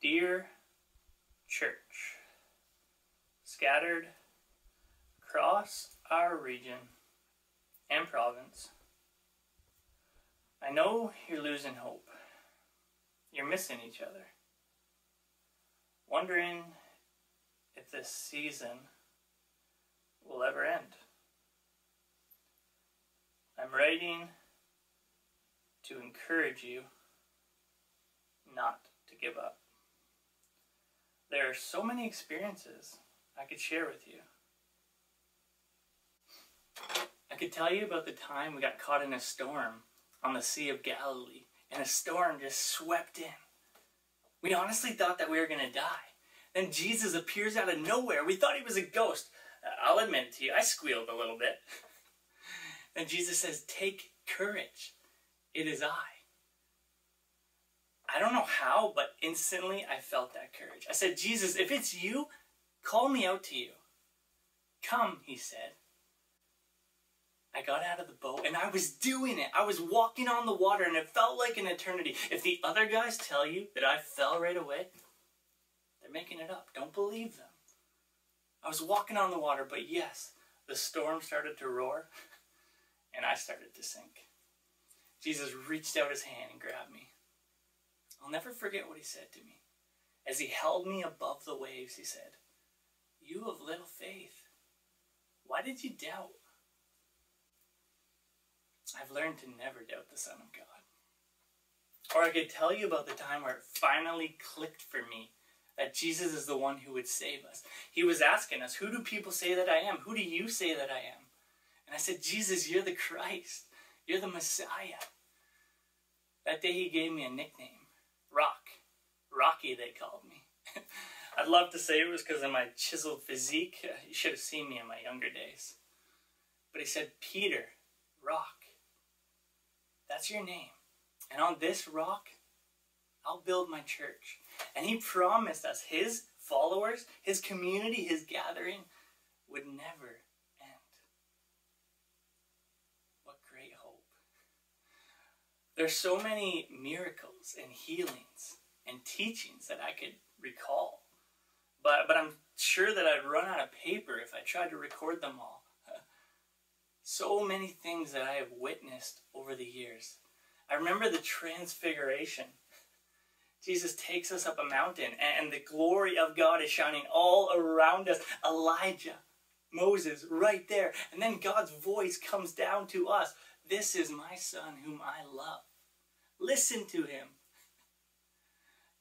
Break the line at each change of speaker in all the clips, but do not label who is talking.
Dear church, scattered across our region and province, I know you're losing hope. You're missing each other. Wondering if this season will ever end. I'm writing to encourage you not to give up. There are so many experiences I could share with you. I could tell you about the time we got caught in a storm on the Sea of Galilee, and a storm just swept in. We honestly thought that we were going to die. Then Jesus appears out of nowhere. We thought he was a ghost. I'll admit it to you, I squealed a little bit. Then Jesus says, "Take courage. It is I." I don't know how, but instantly I felt that courage. I said, "Jesus, if it's you, call me out to you." "Come," he said. I got out of the boat and I was doing it. I was walking on the water and it felt like an eternity. If the other guys tell you that I fell right away, they're making it up. Don't believe them. I was walking on the water, but yes, the storm started to roar and I started to sink. Jesus reached out his hand and grabbed me. I'll never forget what he said to me. As he held me above the waves, he said, "You of little faith, why did you doubt?" I've learned to never doubt the Son of God. Or I could tell you about the time where it finally clicked for me that Jesus is the one who would save us. He was asking us, "Who do people say that I am? Who do you say that I am?" And I said, "Jesus, you're the Christ. You're the Messiah." That day he gave me a nickname. Rocky, they called me. I'd love to say it was because of my chiseled physique. You should have seen me in my younger days. But he said, "Peter, Rock, that's your name. And on this rock, I'll build my church." And he promised us, his followers, his community, his gathering would never end. What great hope. There's so many miracles and healings and teachings that I could recall. But I'm sure that I'd run out of paper if I tried to record them all. So many things that I have witnessed over the years. I remember the transfiguration. Jesus takes us up a mountain and the glory of God is shining all around us. Elijah, Moses, right there. And then God's voice comes down to us. "This is my son whom I love. Listen to him."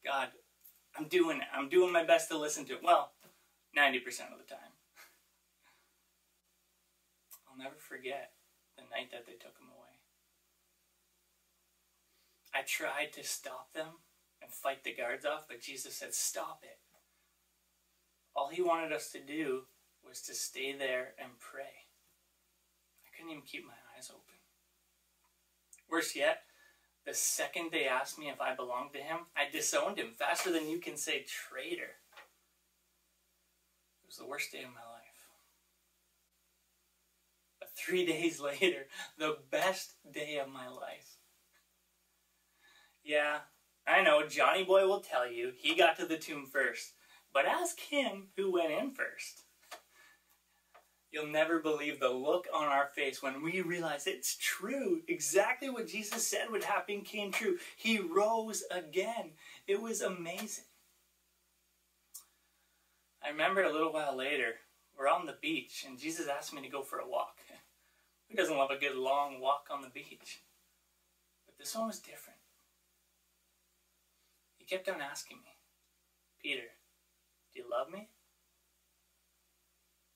God, I'm doing it. I'm doing my best to listen to him. Well, 90% of the time. I'll never forget the night that they took him away. I tried to stop them and fight the guards off, but Jesus said, "Stop it." All he wanted us to do was to stay there and pray. I couldn't even keep my eyes open. Worse yet, the second they asked me if I belonged to him, I disowned him faster than you can say traitor. It was the worst day of my life. But 3 days later, the best day of my life. Yeah, I know, Johnny Boy will tell you he got to the tomb first, but ask him who went in first. You'll never believe the look on our face when we realize it's true. Exactly what Jesus said would happen came true. He rose again. It was amazing. I remember a little while later, we're on the beach and Jesus asked me to go for a walk. Who doesn't love a good long walk on the beach? But this one was different. He kept on asking me, "Peter, do you love me?"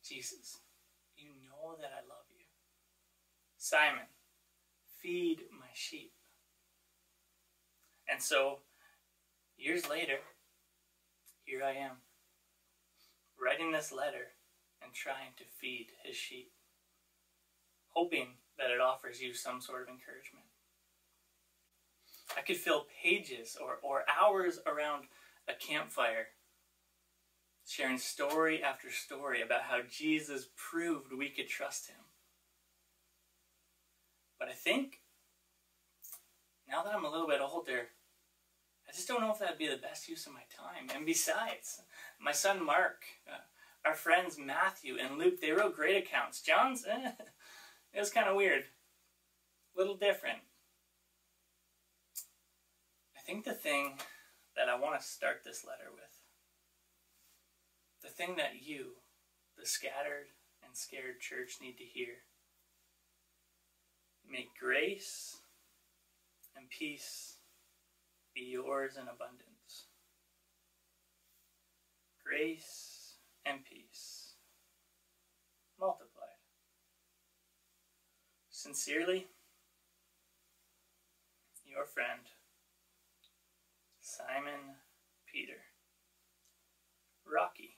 "Jesus, you know that I love you." "Simon, feed my sheep." And so, years later, here I am, writing this letter and trying to feed his sheep, hoping that it offers you some sort of encouragement. I could fill pages or hours around a campfire sharing story after story about how Jesus proved we could trust him. But I think, now that I'm a little bit older, I just don't know if that'd be the best use of my time. And besides, my son Mark, our friends Matthew and Luke, they wrote great accounts. John's, it was kind of weird. A little different. I think the thing that I want to start this letter with, the thing that you, the scattered and scared church, need to hear: may grace and peace be yours in abundance. Grace and peace multiplied. Sincerely, your friend, Simon Peter. Rocky.